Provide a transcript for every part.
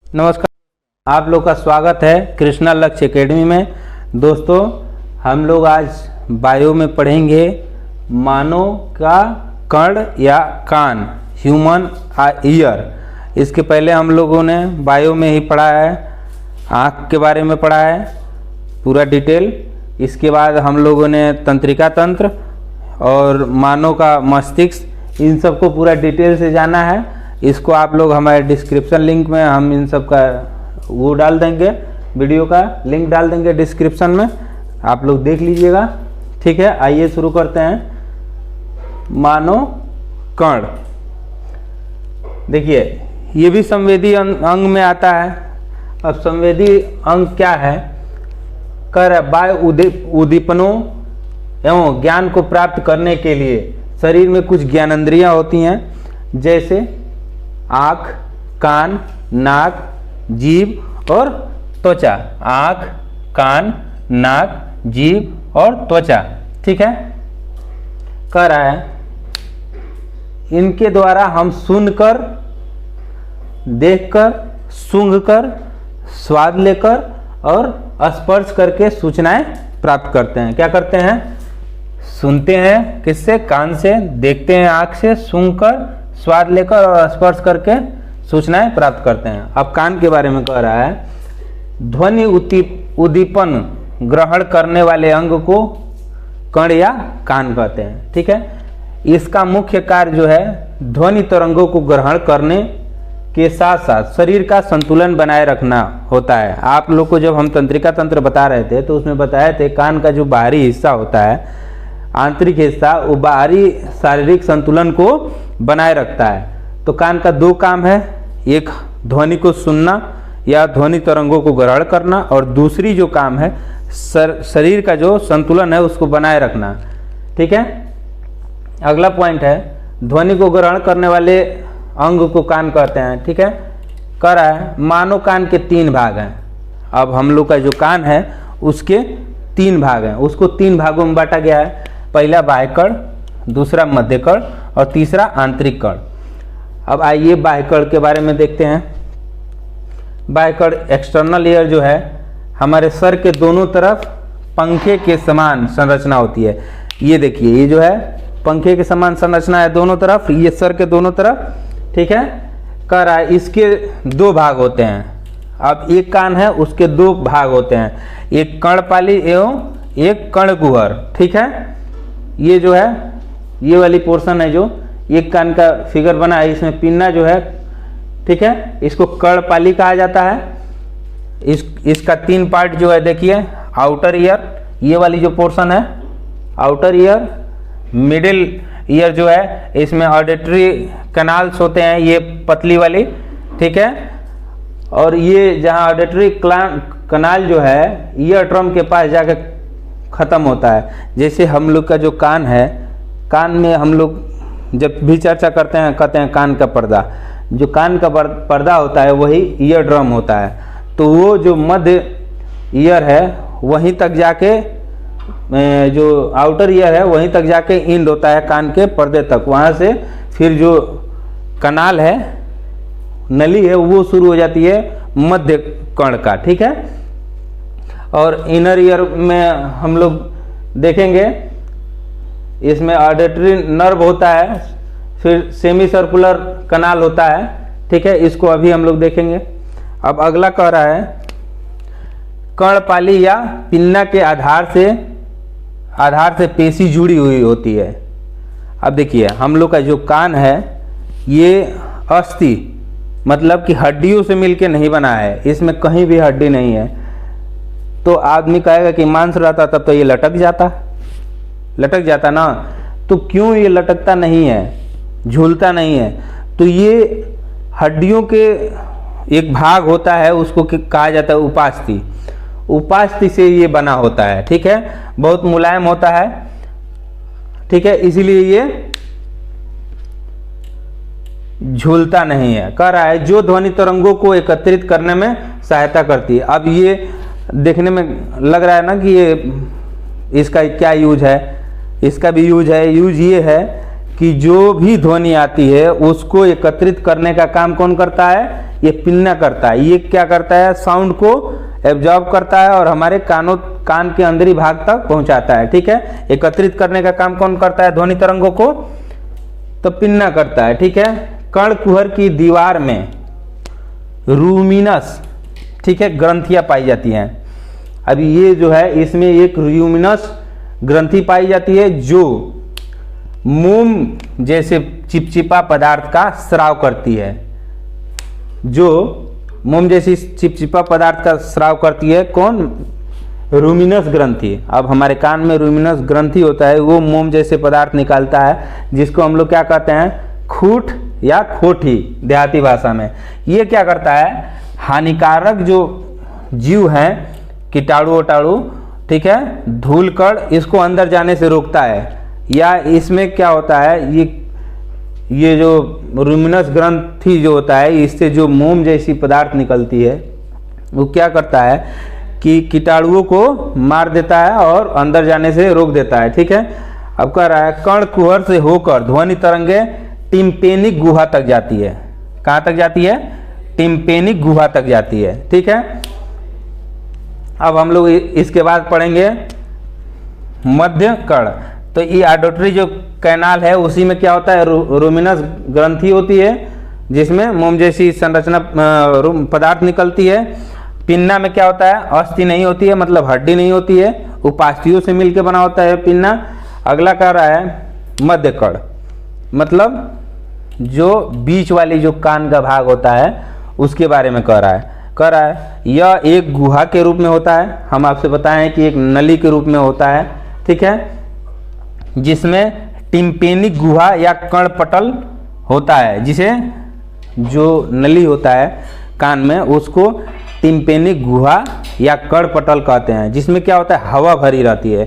नमस्कार, आप लोग का स्वागत है कृष्णा लक्ष्य एकेडमी में। दोस्तों, हम लोग आज बायो में पढ़ेंगे मानव का कर्ण या कान, ह्यूमन ईयर। इसके पहले हम लोगों ने बायो में ही पढ़ा है, आँख के बारे में पढ़ा है पूरा डिटेल। इसके बाद हम लोगों ने तंत्रिका तंत्र और मानव का मस्तिष्क, इन सब को पूरा डिटेल से जाना है। इसको आप लोग हमारे डिस्क्रिप्शन लिंक में हम इन सब का वो डाल देंगे, वीडियो का लिंक डाल देंगे डिस्क्रिप्शन में, आप लोग देख लीजिएगा। ठीक है, आइए शुरू करते हैं। मानव कर्ण, देखिए ये भी संवेदी अंग में आता है। अब संवेदी अंग क्या है? कर बाह्य उद्दीपनों एवं ज्ञान को प्राप्त करने के लिए शरीर में कुछ ज्ञानेंद्रियां होती हैं, जैसे आँख, कान, नाक, जीभ और त्वचा। आँख, कान, नाक, जीभ और त्वचा। ठीक है, कह रहा है इनके द्वारा हम सुनकर, देखकर, सूंघकर, स्वाद लेकर और स्पर्श करके सूचनाएं प्राप्त करते हैं। क्या करते हैं? सुनते हैं किससे? कान से, देखते हैं आँख से, सूंघकर, स्वाद लेकर और स्पर्श करके सूचनाएं प्राप्त करते हैं। अब कान के बारे में कह रहा है, ध्वनि उद्दीपन ग्रहण करने वाले अंग को कर्ण या कान कहते हैं। ठीक है, इसका मुख्य कार्य जो है ध्वनि तरंगों को ग्रहण करने के साथ साथ शरीर का संतुलन बनाए रखना होता है। आप लोग को जब हम तंत्रिका तंत्र बता रहे थे तो उसमें बताए थे कान का जो बाहरी हिस्सा होता है, आंतरिक हिस्सा, वो बाहरी शारीरिक संतुलन को बनाए रखता है। तो कान का दो काम है, एक ध्वनि को सुनना या ध्वनि तरंगों को ग्रहण करना, और दूसरी जो काम है शरीर का जो संतुलन है उसको बनाए रखना। ठीक है, अगला पॉइंट है ध्वनि को ग्रहण करने वाले अंग को कान कहते हैं। ठीक है, कह रहा है मानव कान के 3 भाग हैं। अब हम लोग का जो कान है उसके 3 भाग हैं, उसको 3 भागों में बांटा गया है। पहला बाह्य कर्ण, दूसरा मध्य कर्ण और तीसरा आंतरिक कर्ण। अब आइए बाह्य कर्ण के बारे में देखते हैं। बाह्य कर्ण एक्सटर्नल ईयर जो है हमारे सर के दोनों तरफ पंखे के समान संरचना होती है। ये देखिए, ये जो है पंखे के समान संरचना है दोनों तरफ, ये सर के दोनों तरफ। ठीक है, कह रहा है इसके 2 भाग होते हैं। अब एक कान है, उसके 2 भाग होते हैं, एक कर्णपाली एवं एक कर्णकुहर। ठीक है, ये जो है ये वाली पोर्शन है जो एक कान का फिगर बना है, इसमें पिन्ना जो है, ठीक है, इसको कर्णपाली कहा जाता है। इसका 3 पार्ट जो है देखिए, आउटर ईयर, ये वाली जो पोर्शन है आउटर ईयर, मिडिल ईयर जो है इसमें ऑडिटरी कैनाल्स होते हैं, ये पतली वाली। ठीक है, और ये जहाँ ऑडिटरी कैनाल जो है ईयर ड्रम के पास जाकर ख़त्म होता है। जैसे हम लोग का जो कान है, कान में हम लोग जब भी चर्चा करते हैं कहते हैं कान का पर्दा। जो कान का पर्दा होता है वही ईयर ड्रम होता है। तो वो जो मध्य ईयर है वहीं तक जाके, जो आउटर ईयर है वहीं तक जाके इंड होता है कान के पर्दे तक। वहाँ से फिर जो कनाल है, नली है, वो शुरू हो जाती है मध्य कर्ण का। ठीक है, और इनर ईयर में हम लोग देखेंगे, इसमें ऑडिटरी नर्व होता है, फिर सेमी सर्कुलर कनाल होता है। ठीक है, इसको अभी हम लोग देखेंगे। अब अगला कह रहा है कर्णपाली या पिन्ना के आधार से पेशी जुड़ी हुई होती है। अब देखिए हम लोग का जो कान है ये अस्थि, मतलब कि हड्डियों से मिलके नहीं बना है, इसमें कहीं भी हड्डी नहीं है। तो आदमी कहेगा कि मांस रहता तब तो ये लटक जाता ना। तो क्यों ये लटकता नहीं है, झूलता नहीं है? तो ये हड्डियों के एक भाग होता है, उसको कहा जाता है उपास्थि। उपास्थि से ये बना होता है। ठीक है, बहुत मुलायम होता है। ठीक है, इसीलिए ये झूलता नहीं है। कह रहा है जो ध्वनि तरंगों को एकत्रित करने में सहायता करती है। अब ये देखने में लग रहा है ना कि ये इसका क्या यूज है? इसका भी यूज है। यूज ये है कि जो भी ध्वनि आती है उसको एकत्रित करने का काम कौन करता है? ये पिन्ना करता है। ये क्या करता है, साउंड को एब्जॉर्ब करता है और हमारे कान के अंदरी भाग तक पहुंचाता है। ठीक है, एकत्रित करने का काम कौन करता है, ध्वनि तरंगों को, तो पिन्ना करता है। ठीक है, कर्णकुहर की दीवार में रूमिनस, ठीक है, ग्रंथियां पाई जाती हैं। अभी ये जो है इसमें एक र्यूमिनस ग्रंथि पाई जाती है जो मोम जैसे चिपचिपा पदार्थ का स्राव करती है, जो मोम जैसी चिपचिपा पदार्थ का स्राव करती है। कौन, रूमिनस ग्रंथि। अब हमारे कान में रूमिनस ग्रंथि होता है, वो मोम जैसे पदार्थ निकालता है जिसको हम लोग क्या कहते हैं, खूट या खोटी देहाती भाषा में। ये क्या करता है, हानिकारक जो जीव हैं, कीटाणु वटाणु, ठीक है, धूल कण, इसको अंदर जाने से रोकता है। या इसमें क्या होता है, ये जो रूमिनस ग्रंथि जो होता है, इससे जो मोम जैसी पदार्थ निकलती है, वो क्या करता है कि कीटाणुओं को मार देता है और अंदर जाने से रोक देता है। ठीक है, अब कह रहा है कर्णकुहर से होकर ध्वनि तरंगे टिम्पेनिक गुहा तक जाती है। कहाँ तक जाती है, टिम्पेनिक गुहा तक जाती है। ठीक है, अब हम लोग इसके बाद पढ़ेंगे मध्य कर्ण। तो ये ऑडिटरी जो कैनाल है उसी में क्या होता है, रूमिनस ग्रंथि होती है जिसमें मोम जैसी संरचना पदार्थ निकलती है। पिन्ना में क्या होता है, अस्थि नहीं होती है, मतलब हड्डी नहीं होती है, उपास्थियों से मिलकर बना होता है पिन्ना। अगला कह रहा है मध्य कर्ण, मतलब जो बीच वाली जो कान का भाग होता है उसके बारे में कह रहा है यह एक गुहा के रूप में होता है। हम आपसे बताएं कि एक नली के रूप में होता है। ठीक है, जिसमें टिम्पेनिक गुहा या कर्णपटल होता है, जिसे जो नली होता है कान में उसको टिम्पेनिक गुहा या कर्णपटल कहते हैं, जिसमें क्या होता है, हवा भरी रहती है।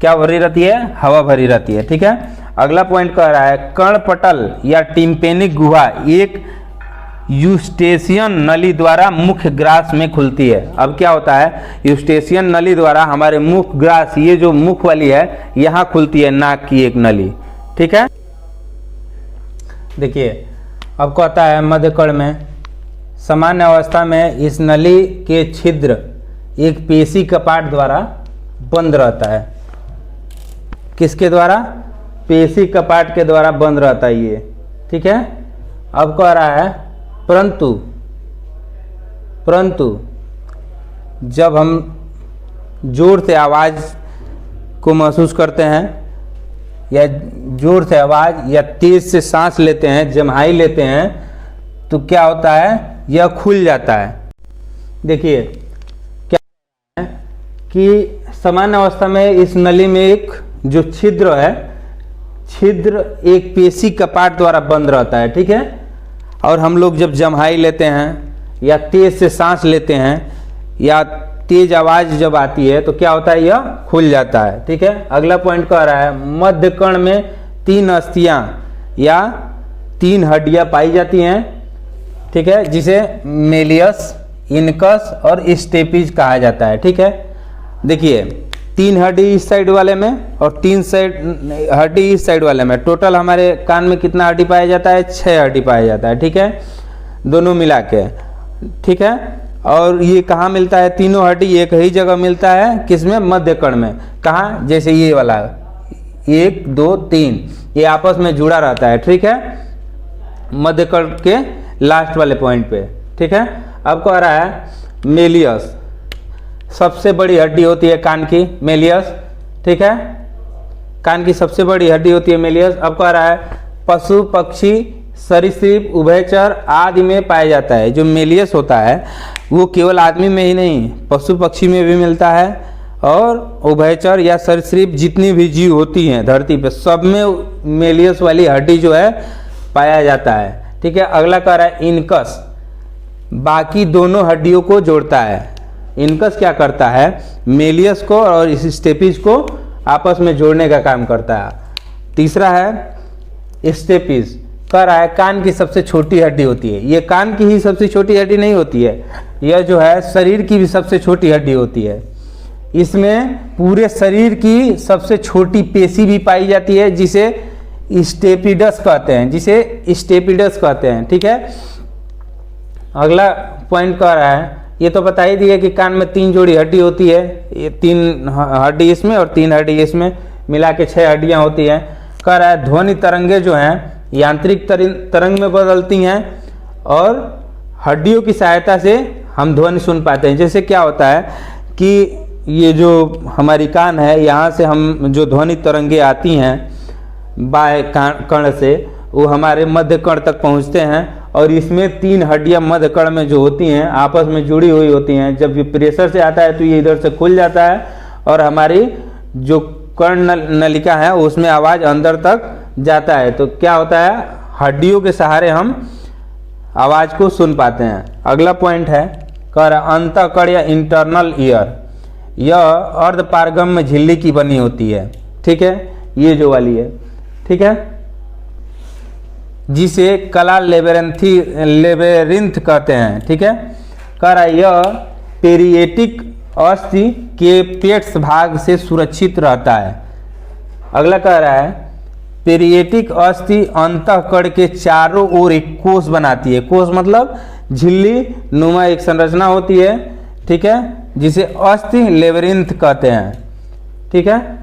क्या भरी रहती है, हवा भरी रहती है। ठीक है, अगला पॉइंट कह रहा है कर्णपटल या टिम्पेनिक गुहा एक यूस्टेशियन नली द्वारा मुख्य ग्रास में खुलती है। अब क्या होता है, यूस्टेशियन नली द्वारा हमारे मुख ग्रास, ये जो मुख वाली है, यहाँ खुलती है नाक की एक नली। ठीक है, देखिए अब कहता है मध्य कर्ण में सामान्य अवस्था में इस नली के छिद्र एक पेशी कपाट द्वारा बंद रहता है। किसके द्वारा, पेशी कपाट के द्वारा बंद रहता है ये। ठीक है, अब कह रहा है परंतु जब हम जोर से आवाज़ को महसूस करते हैं या जोर से आवाज़ या तेज से सांस लेते हैं, जम्हाई लेते हैं, तो क्या होता है, यह खुल जाता है। देखिए क्या है कि सामान्य अवस्था में इस नली में एक जो छिद्र है, छिद्र एक पेशी कपाट द्वारा बंद रहता है। ठीक है, और हम लोग जब जम्हाई लेते हैं या तेज से सांस लेते हैं या तेज आवाज़ जब आती है तो क्या होता है, यह खुल जाता है। ठीक है, अगला पॉइंट कह रहा है मध्य कर्ण में 3 अस्थियां या 3 हड्डियां पाई जाती हैं। ठीक है, जिसे मेलियस, इनकस और स्टेपिज कहा जाता है। ठीक है, देखिए 3 हड्डी इस साइड वाले में और 3 हड्डी इस साइड वाले में। टोटल हमारे कान में कितना हड्डी पाया जाता है, 6 हड्डी पाया जाता है। ठीक है, दोनों मिला के। ठीक है, और ये कहाँ मिलता है, तीनों हड्डी एक ही जगह मिलता है, किसमें, मध्य कर्ण में। कहाँ, जैसे ये वाला 1 2 3 ये आपस में जुड़ा रहता है। ठीक है, मध्य कर्ण के लास्ट वाले पॉइंट पे। ठीक है, अब कह रहा है मेलियस, सबसे बड़ी हड्डी होती है कान की, मेलियस। ठीक है, कान की सबसे बड़ी हड्डी होती है मेलियस। अब कह रहा है पशु पक्षी सरीसृप उभयचर आदि में पाया जाता है। जो मेलियस होता है वो केवल आदमी में ही नहीं, पशु पक्षी में भी मिलता है, और उभयचर या सरीसृप जितनी भी जीव होती हैं धरती पे, सब में मेलियस वाली हड्डी जो है पाया जाता है। ठीक है, अगला कह रहा है इनकस, बाकी दोनों हड्डियों को जोड़ता है। इनकस क्या करता है, मेलियस को और इस स्टेपिज को आपस में जोड़ने का काम करता है। तीसरा है स्टेपिज, कह रहा है कान की सबसे छोटी हड्डी होती है। ये कान की ही सबसे छोटी हड्डी नहीं होती है, यह जो है शरीर की भी सबसे छोटी हड्डी होती है। इसमें पूरे शरीर की सबसे छोटी पेशी भी पाई जाती है, जिसे स्टेपिडस कहते हैं, जिसे स्टेपिडस कहते हैं। ठीक है, अगला पॉइंट कह रहा है, ये तो बता ही दिया कि कान में 3 जोड़ी हड्डी होती है, ये 3 हड्डी इसमें और 3 हड्डी इसमें, मिला के 6 हड्डियाँ होती हैं। कह रहा है ध्वनि तरंगे जो हैं यांत्रिक तरंग में बदलती हैं और हड्डियों की सहायता से हम ध्वनि सुन पाते हैं। जैसे क्या होता है कि ये जो हमारी कान है, यहाँ से हम जो ध्वनि तरंगे आती हैं बाएं कर्ण से, वो हमारे मध्य कर्ण तक पहुँचते हैं और इसमें 3 हड्डियाँ मध्य कर्ण में जो होती हैं आपस में जुड़ी हुई होती हैं। जब ये प्रेशर से आता है तो ये इधर से खुल जाता है और हमारी जो कर्ण नलिका है उसमें आवाज़ अंदर तक जाता है। तो क्या होता है, हड्डियों के सहारे हम आवाज़ को सुन पाते हैं। अगला पॉइंट है, कह रहा अंतःकर्ण या इंटरनल ईयर, यह अर्धपारगम्य झिल्ली की बनी होती है। ठीक है, ये जो वाली है, ठीक है, जिसे कला लेबेरिंथ कहते हैं। ठीक है, कह रहा है यह पेरिएटिक अस्थि के पेट्स भाग से सुरक्षित रहता है। अगला कह रहा है पेरिएटिक अस्थि अंतःकर्ण के चारों ओर एक कोष बनाती है। कोष मतलब झिल्ली नुमा एक संरचना होती है, ठीक है, जिसे अस्थि लेबेरिंथ कहते हैं। ठीक है,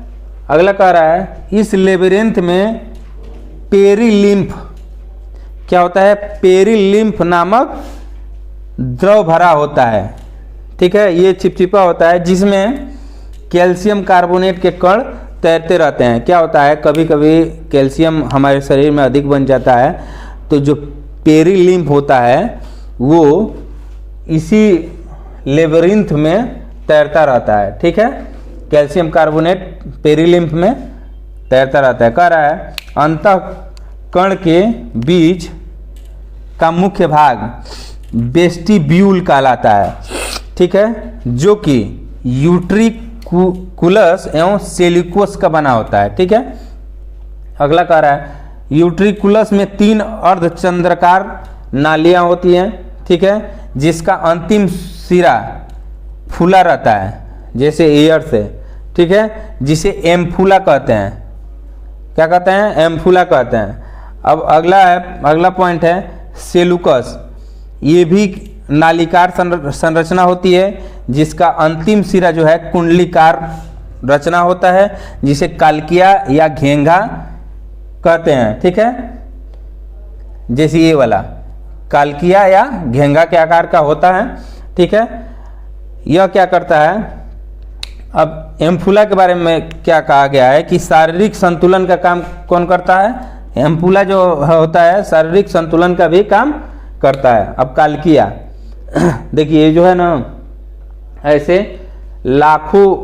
अगला कह रहा है इस लेबेरिंथ में पेरिलिम्फ क्या होता है, पेरिलिम्फ नामक द्रव भरा होता है। ठीक है, ये चिपचिपा होता है जिसमें कैल्शियम कार्बोनेट के कण तैरते रहते हैं। क्या होता है, कभी कभी कैल्शियम हमारे शरीर में अधिक बन जाता है तो जो पेरिलिम्फ होता है वो इसी लेबरिंथ में तैरता रहता है। ठीक है, कैल्शियम कार्बोनेट पेरिलिम्फ में तैरता रहता है। कह रहा है अंतःकर्ण के बीच का मुख्य भाग वेस्टिब्यूल कहलाता है। ठीक है, जो कि यूट्रिकुलस एवं सेल्यूकोस का बना होता है। ठीक है, अगला कह रहा है यूट्रिकुलस में 3 अर्धचंद्राकार नालियां होती हैं। ठीक है, जिसका अंतिम सिरा फूला रहता है जैसे एयर से। ठीक है, जिसे एम्फूला कहते हैं। क्या कहते हैं, एम्फूला कहते हैं। अब अगला पॉइंट है सेल्यूकस, ये भी नालिकार संरचना होती है जिसका अंतिम सिरा जो है कुंडलीकार रचना होता है, जिसे कालकिया या घेंगा कहते हैं। ठीक है, जैसे ये वाला कालकिया या घेंगा के आकार का होता है। ठीक है, यह क्या करता है, अब एम्फूला के बारे में क्या कहा गया है कि शारीरिक संतुलन का काम कौन करता है, एम्फूला जो होता है शारीरिक संतुलन का भी काम करता है। अब कालकिया देखिए, ये जो है ना ऐसे लाखों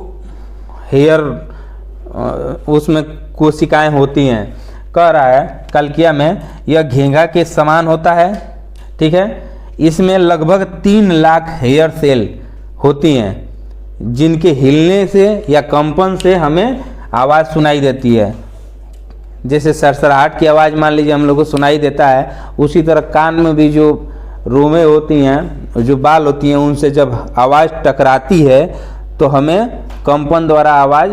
हेयर उसमें कोशिकाएं होती हैं। कह रहा है कालकिया में यह घेंगा के समान होता है। ठीक है, इसमें लगभग 3 लाख हेयर सेल होती हैं जिनके हिलने से या कंपन से हमें आवाज़ सुनाई देती है। जैसे सरसराहट की आवाज़ मान लीजिए हम लोग को सुनाई देता है, उसी तरह कान में भी जो रोमें होती हैं, जो बाल होती हैं, उनसे जब आवाज़ टकराती है तो हमें कंपन द्वारा आवाज़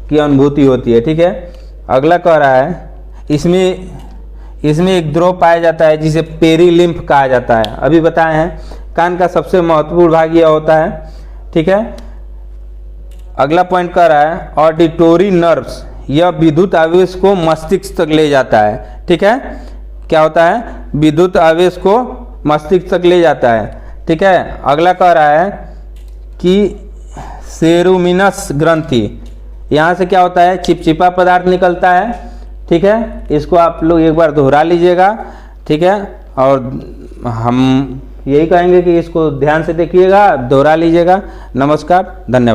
की अनुभूति होती है। ठीक है, अगला कह रहा है इसमें एक द्रव पाया जाता है जिसे पेरिलिम्फ कहा जाता है। अभी बताए हैं कान का सबसे महत्वपूर्ण भाग यह होता है। ठीक है, अगला पॉइंट कह रहा है ऑडिटोरी नर्व्स, यह विद्युत आवेश को मस्तिष्क तक ले जाता है। ठीक है, क्या होता है, विद्युत आवेश को मस्तिष्क तक ले जाता है। ठीक है, अगला कह रहा है कि सेरुमिनस ग्रंथि, यहाँ से क्या होता है, चिपचिपा पदार्थ निकलता है। ठीक है, इसको आप लोग एक बार दोहरा लीजिएगा। ठीक है, और हम यही कहेंगे कि इसको ध्यान से देखिएगा, दोहरा लीजिएगा। नमस्कार, धन्यवाद।